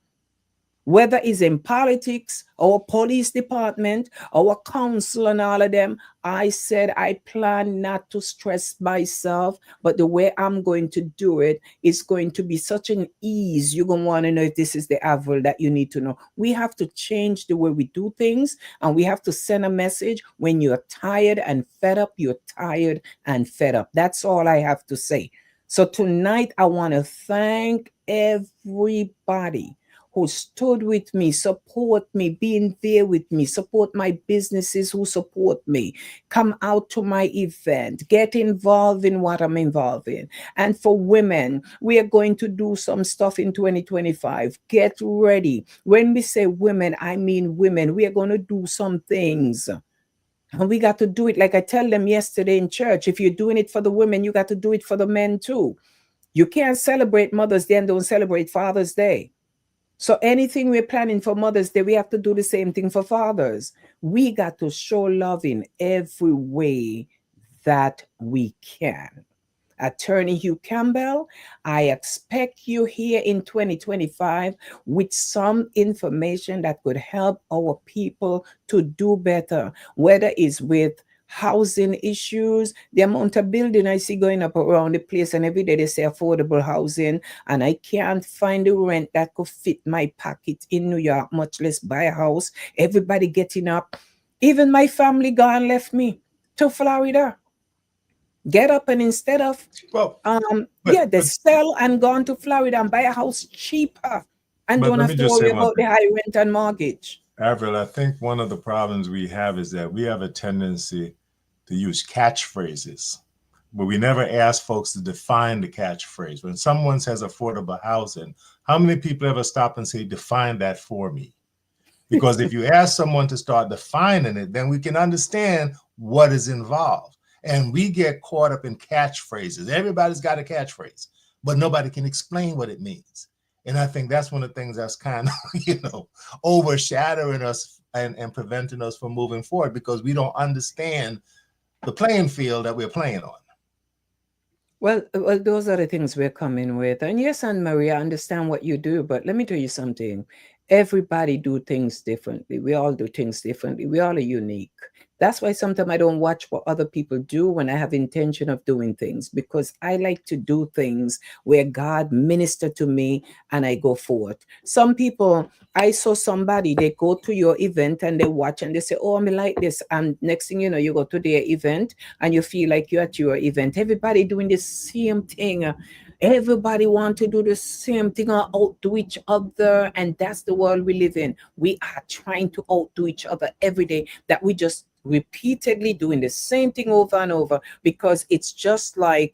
Whether it's in politics, our police department, our council and all of them, I said I plan not to stress myself, but the way I'm going to do it is going to be such an ease. You're going to want to know if this is the Avril that you need to know. We have to change the way we do things, and we have to send a message. When you're tired and fed up, you're tired and fed up. That's all I have to say. So tonight, I want to thank everybody who stood with me, support me, being there with me, support my businesses who support me, come out to my event, get involved in what I'm involved in. And for women, we are going to do some stuff in 2025. Get ready. When we say women, I mean women. We are going to do some things. And we got to do it like I tell them yesterday in church. If you're doing it for the women, you got to do it for the men too. You can't celebrate Mother's Day and don't celebrate Father's Day. So anything we're planning for Mother's Day, we have to do the same thing for fathers. We got to show love in every way that we can. Attorney Hugh Campbell, I expect you here in 2025 with some information that could help our people to do better, whether it's with housing issues, the amount of building I see going up around the place, and every day they say affordable housing, and I can't find the rent that could fit my pocket in New York, much less buy a house. Everybody getting up. Even my family gone left me to Florida. Get up, and instead of
Well,
they sell and gone to Florida and buy a house cheaper and
But
don't
let
have
me
to
just say
worry
one
about the high rent and mortgage.
Avril, I think one of the problems we have is that we have a tendency to use catchphrases, but we never ask folks to define the catchphrase. When someone says affordable housing, how many people ever stop and say, define that for me? Because if you ask someone to start defining it, then we can understand what is involved. And we get caught up in catchphrases. Everybody's got a catchphrase, but nobody can explain what it means. And I think that's one of the things that's kind of, overshadowing us and preventing us from moving forward, because we don't understand the playing field that we're playing on.
Well, those are the things we're coming with. And yes, Anne Marie, I understand what you do, but let me tell you something. Everybody do things differently. We all do things differently. We all are unique. That's why sometimes I don't watch what other people do when I have intention of doing things, because I like to do things where God ministered to me and I go forward. Some people, I saw somebody, they go to your event and they watch and they say, oh, I like this. And next thing you know, you go to their event and you feel like you're at your event. Everybody doing the same thing. Everybody want to do the same thing or outdo each other. And that's the world we live in. We are trying to outdo each other every day, that we just repeatedly doing the same thing over and over, because it's just like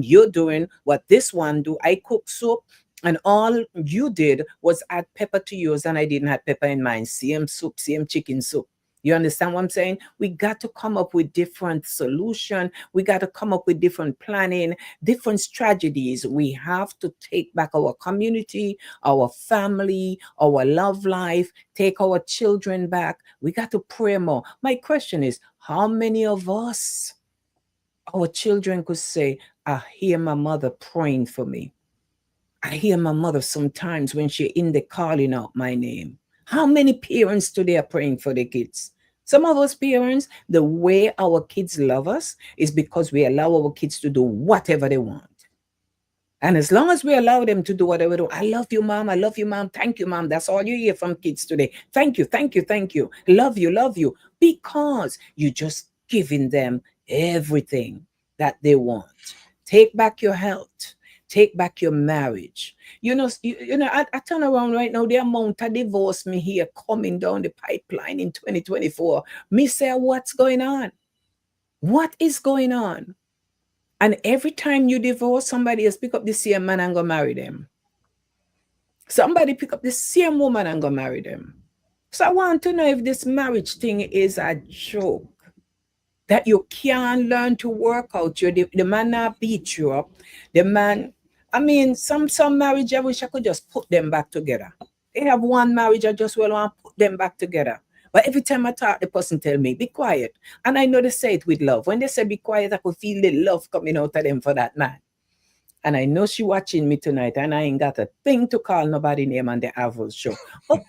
you're doing what this one do. I cook soup and all you did was add pepper to yours and I didn't have pepper in mine. Same soup, same chicken soup. You understand what I'm saying? We got to come up with different solutions. We got to come up with different planning, different strategies. We have to take back our community, our family, our love life, take our children back. We got to pray more. My question is, how many of us, our children could say, I hear my mother praying for me. I hear my mother sometimes when she's in the calling out my name. How many parents today are praying for their kids? Some of us parents, the way our kids love us is because we allow our kids to do whatever they want. And as long as we allow them to do whatever they do, I love you, mom. I love you, mom. Thank you, mom. That's all you hear from kids today. Thank you, thank you, thank you. Love you, love you. Because you're just giving them everything that they want. Take back your health. Take back your marriage. I turn around right now, the amount of divorce me here coming down the pipeline in 2024. Me say, what's going on? What is going on? And every time you divorce, somebody else pick up the same man and go marry them. Somebody pick up the same woman and go marry them. So I want to know if this marriage thing is a joke, that you can't learn to work out. The man not beat you up. The man, some marriage, I wish I could just put them back together. They have one marriage, I just want to put them back together. But every time I talk, the person tell me, be quiet. And I know they say it with love. When they say be quiet, I could feel the love coming out of them for that man. And I know she watching me tonight, and I ain't got a thing to call nobody name on the Avril show. But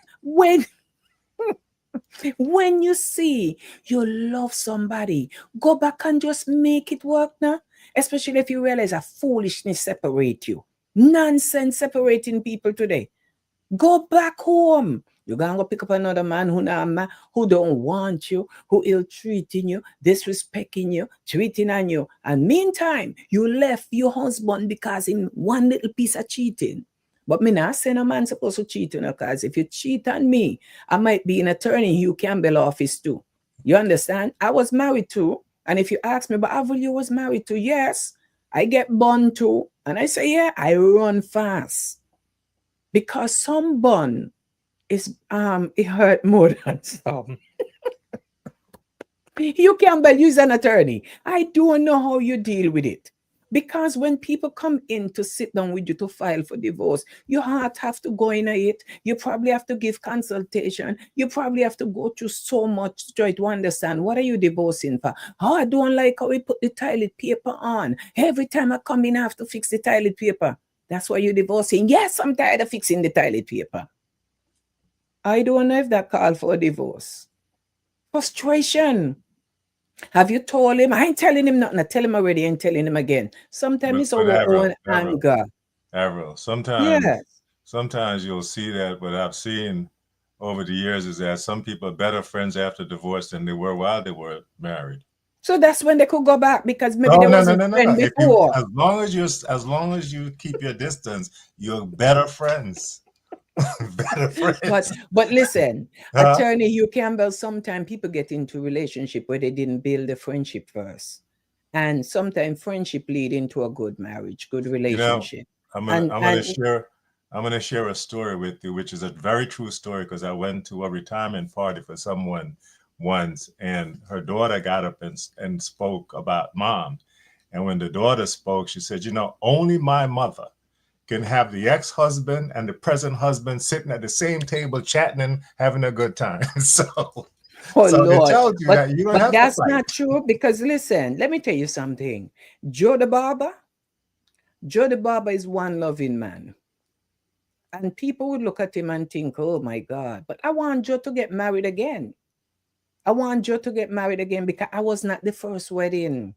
when you see you love somebody, go back and just make it work now. Especially if you realize a foolishness separate you. Nonsense separating people today. Go back home. You're going to go pick up another man who don't want you, who ill-treating you, disrespecting you, cheating on you. And meantime, you left your husband because in one little piece of cheating. But me not saying a man supposed to cheat on you, because if you cheat on me, I might be an attorney Hugh Campbell office too. You understand? I was married too. And if you ask me, but Avril, you was married too? Yes. I get bun too. And I say, yeah, I run fast. Because some bun is it hurt more than some. Hugh Campbell, you's an attorney. I don't know how you deal with it. Because when people come in to sit down with you to file for divorce, your heart have to go in it. You probably have to give consultation. You probably have to go through so much to try to understand, what are you divorcing for? Oh, I don't like how we put the toilet paper on. Every time I come in, I have to fix the toilet paper. That's why you're divorcing. Yes, I'm tired of fixing the toilet paper. I don't know if that called for a divorce. Frustration. Have you told him? I ain't telling him nothing. I tell him already and telling him again. Sometimes it's our own anger.
Avril,
Yes.
sometimes you'll see that. What I've seen over the years is that some people are better friends after divorce than they were while they were married.
So that's when they could go back, because maybe there was a friend
If
before.
as long as you keep your distance, you're better friends. Better friends.
But listen,
Huh?
Attorney Hugh Campbell, sometimes people get into relationship where they didn't build a friendship first. And sometimes friendship lead into a good marriage, good relationship.
I'm gonna share a story with you, which is a very true story, because I went to a retirement party for someone once, and her daughter got up and spoke about mom. And when the daughter spoke, she said, only my mother can have the ex-husband and the present husband sitting at the same table chatting and having a good time. So
Oh,
so
Lord.
they told you that you don't
But
have
that's
to fight.
not true, because listen, let me tell you something. Joe the Barber is one loving man. And people would look at him and think, oh my God, but I want Joe to get married again. I want Joe to get married again because I was not the first wedding.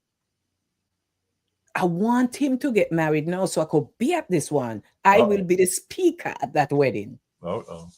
I want him to get married now so I could be at this one. I will be the speaker at that wedding.
Uh-oh.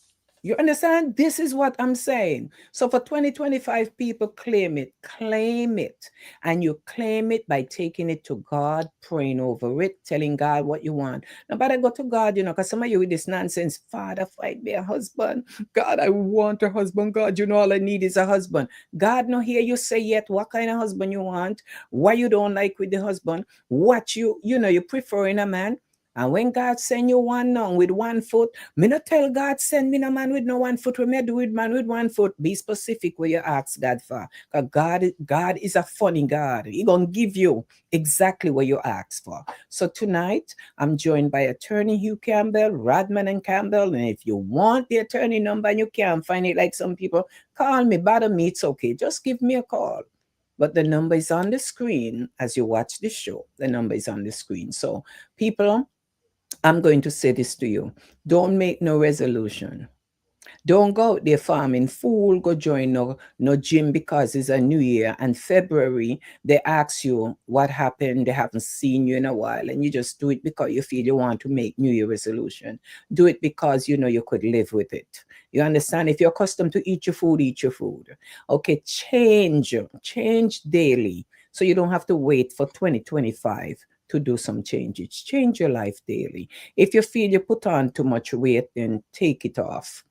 You understand? This is what I'm saying. So for 2025, people claim it. And you claim it by taking it to God, praying over it, telling God what you want. Nobody go to God, because some of you with this nonsense, Father, find me a husband. God, I want a husband. God, all I need is a husband. God, no hear you say yet what kind of husband you want, what you don't like with the husband, what you prefer in a man. And when God send you one now with 1 foot, me not tell God send me no man with no 1 foot. When me do with man with 1 foot, be specific where you ask God for. Because God is a funny God. He gonna give you exactly what you ask for. So tonight, I'm joined by Attorney Hugh Campbell, Rodman and Campbell. And if you want the attorney number and you can't find it like some people, call me, bother me, it's okay. Just give me a call. But the number is on the screen as you watch the show. The number is on the screen. So people, I'm going to say this to you. Don't make no resolution. Don't go out there farming fool, go join no gym because it's a new year. And February, they ask you what happened. They haven't seen you in a while. And you just do it because you feel you want to make New Year resolution. Do it because you could live with it. You understand? If you're accustomed to eat your food, eat your food. Okay, change daily. So you don't have to wait for 2025 to do some changes. Change your life daily. If you feel you put on too much weight, then take it off.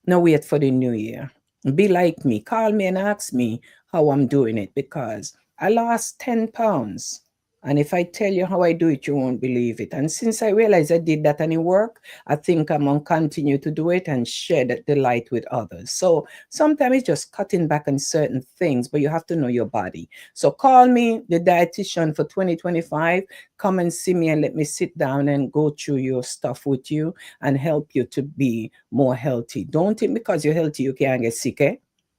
Now wait for the new year. Be like me. Call me and ask me how I'm doing it, because I lost 10 pounds. And if I tell you how I do it, you won't believe it. And since I realized I did that and it worked, I think I'm going to continue to do it and share the light with others. So sometimes it's just cutting back on certain things, but you have to know your body. So call me, the dietitian for 2025. Come and see me and let me sit down and go through your stuff with you and help you to be more healthy. Don't think because you're healthy, you can't get sick, eh?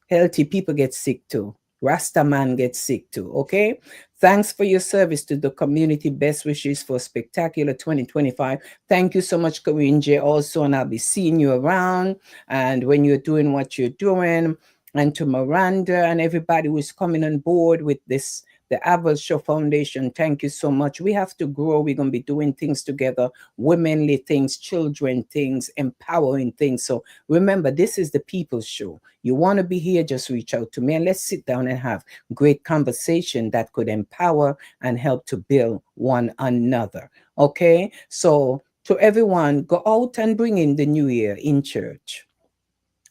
Healthy people get sick too. Rasta man gets sick too, okay? Thanks for your service to the community. Best wishes for spectacular 2025. Thank you so much, Corinne J. Also, and I'll be seeing you around and when you're doing what you're doing. And to Miranda and everybody who's coming on board with this, the Avril Show Foundation, thank you so much. We have to grow. We're going to be doing things together, womanly things, children things, empowering things. So remember, this is the people's show. You want to be here, just reach out to me and let's sit down and have great conversation that could empower and help to build one another. Okay? So to everyone, go out and bring in the new year in church.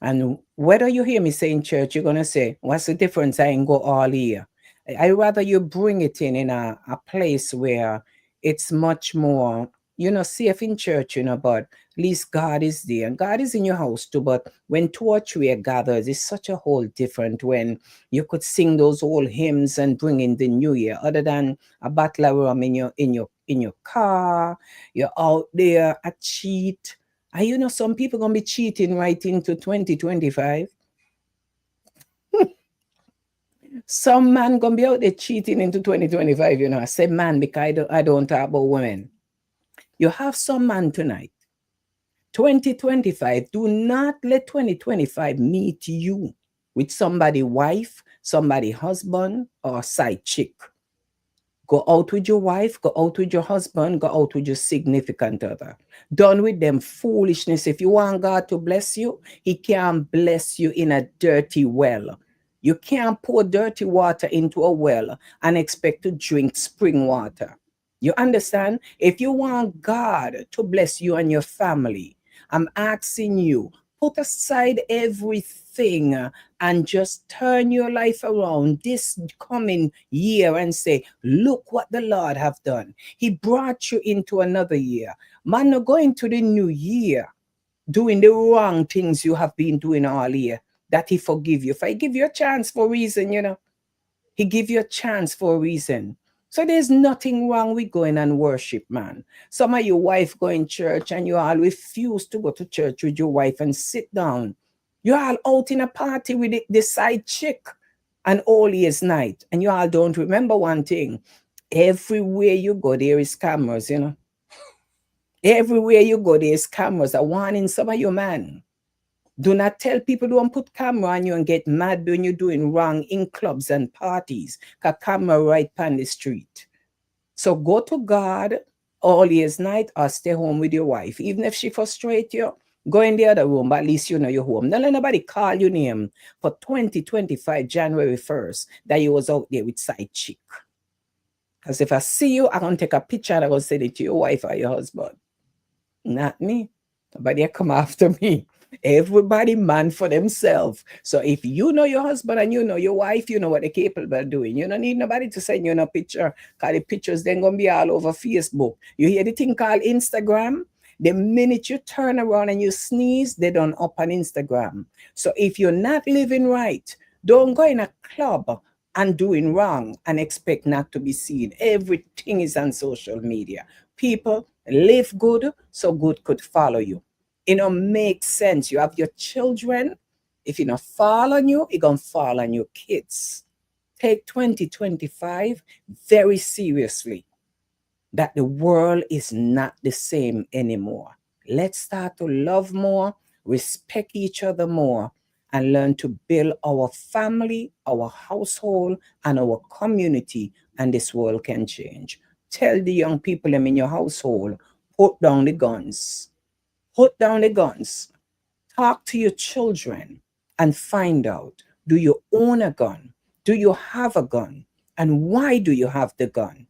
And whether you hear me say in church, you're going to say, what's the difference? I ain't go all year. I rather you bring it in a place where it's much more you're not safe in church, but at least God is there. And God is in your house too. But when two or three are gathered, it's such a whole different when you could sing those old hymns and bring in the new year, other than a bottle of rum in your car, you're out there a cheat. And some people gonna be cheating right into 2025. Some man gonna be out there cheating into 2025. I say man because I don't talk about women. You have some man tonight. 2025, do not let 2025 meet you with somebody wife, somebody husband, or side chick. Go out with your wife, go out with your husband, go out with your significant other. Done with them foolishness. If you want God to bless you, He can't bless you in a dirty well. You can't pour dirty water into a well and expect to drink spring water. You understand? If you want God to bless you and your family, I'm asking you, put aside everything and just turn your life around this coming year and say, look what the Lord have done. He brought you into another year. Man, not going to the new year doing the wrong things you have been doing all year, that He forgive you. If I give you a chance for a reason, He give you a chance for a reason. So there's nothing wrong with going and worship, man. Some of your wife go in church and you all refuse to go to church with your wife and sit down. You're all out in a party with the side chick and all year's night. And you all don't remember one thing. Everywhere you go, there is cameras, Everywhere you go, there's cameras. I warning some of you, man. Do not tell people don't put camera on you and get mad when you're doing wrong in clubs and parties. Because camera right on the street. So go to God all year's night or stay home with your wife. Even if she frustrates you, go in the other room, but at least you know you're home. Don't let nobody call your name for 2025, January 1st, that you was out there with side chick. Because if I see you, I'm going to take a picture and I'm going to send it to your wife or your husband. Not me. Nobody come after me. Everybody man for themselves. So if you know your husband and you know your wife, you know what they're capable of doing. You don't need nobody to send you no picture, because the pictures then gonna be all over Facebook. You hear the thing called Instagram? The minute you turn around and you sneeze, they don't up on Instagram. So if you're not living right, don't go in a club and doing wrong and expect not to be seen. Everything is on social media. People live good so good could follow you. It makes sense. You have your children. If it fall on you, it gonna fall on your kids. Take 2025 very seriously. That the world is not the same anymore. Let's start to love more, respect each other more, and learn to build our family, our household, and our community, and this world can change. Tell the young people in your household, put down the guns. Put down the guns. Talk to your children and find out, do you own a gun? Do you have a gun? And why do you have the gun?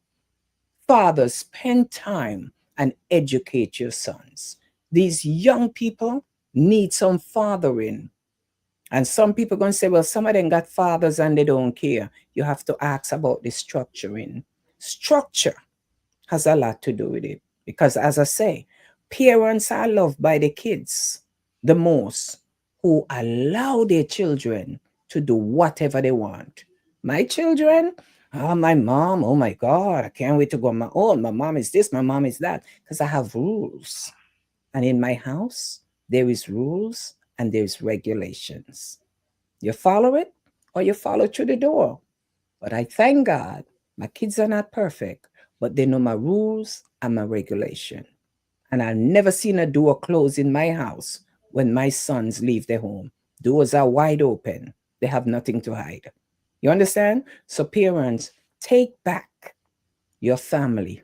Fathers, spend time and educate your sons. These young people need some fathering. And some people are going to say, well, some of them got fathers and they don't care. You have to ask about the structuring. Structure has a lot to do with it. Because as I say, parents are loved by the kids the most, who allow their children to do whatever they want. My children, my mom, oh my God, I can't wait to go on my own. My mom is this, my mom is that, because I have rules. And in my house, there is rules and there's regulations. You follow it or you follow through the door. But I thank God, my kids are not perfect, but they know my rules and my regulation. And I've never seen a door close in my house when my sons leave their home. Doors are wide open. They have nothing to hide. You understand? So parents, take back your family.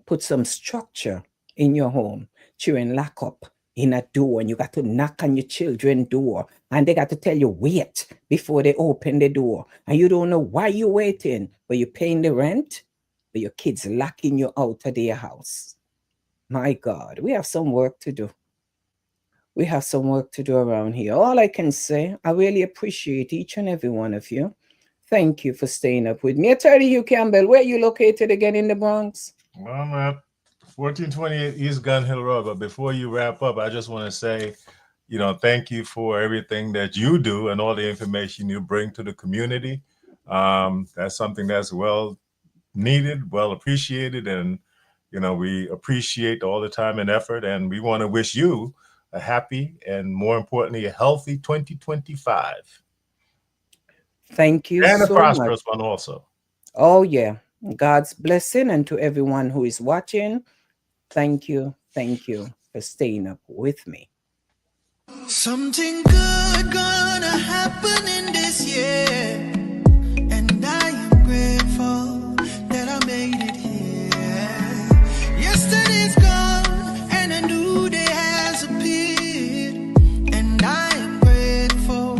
Put some structure in your home. Children lock up in a door and you got to knock on your children's door and they got to tell you wait before they open the door. And you don't know why you're waiting, but you're paying the rent, but your kids locking you out of their house. My God, we have some work to do. We have some work to do around here. All I can say, I really appreciate each and every one of you. Thank you for staying up with me. I tell you, Campbell, where are you located again in the Bronx?
I'm at 1428 East Gun Hill Road. But before you wrap up, I just want to say, thank you for everything that you do and all the information you bring to the community. That's something that's well needed, well appreciated, and we appreciate all the time and effort, and we want to wish you a happy and, more importantly, a healthy 2025.
Thank you
And a
so
prosperous
much.
one also.
Oh, yeah. God's blessing. And to everyone who is watching, thank you. Thank you for staying up with me.
Something good gonna happen in this year, and I am grateful that I made it here. Yesterday's gone and a new day has appeared, and I am grateful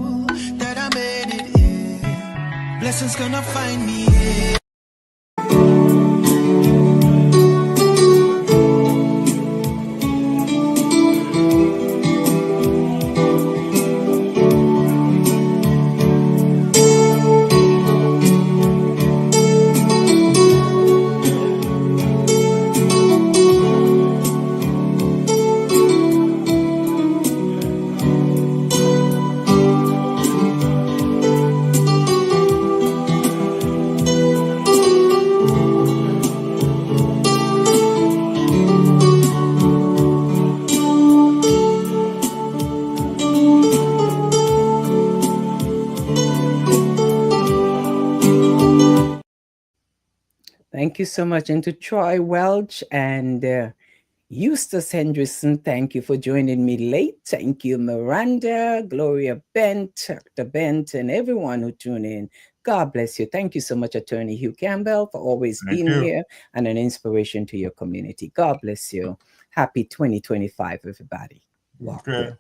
that I made it here. Blessings gonna find me here.
Thank you so much. And to Troy Welch and Eustace Henderson, thank you for joining me late. Thank you, Miranda, Gloria Bent, Dr. Bent, and everyone who tuned in. God bless you. Thank you so much, Attorney Hugh Campbell, for always
Thank
being
you.
here and an inspiration to your community. God bless you. Happy 2025, everybody. Walk
Okay.
well.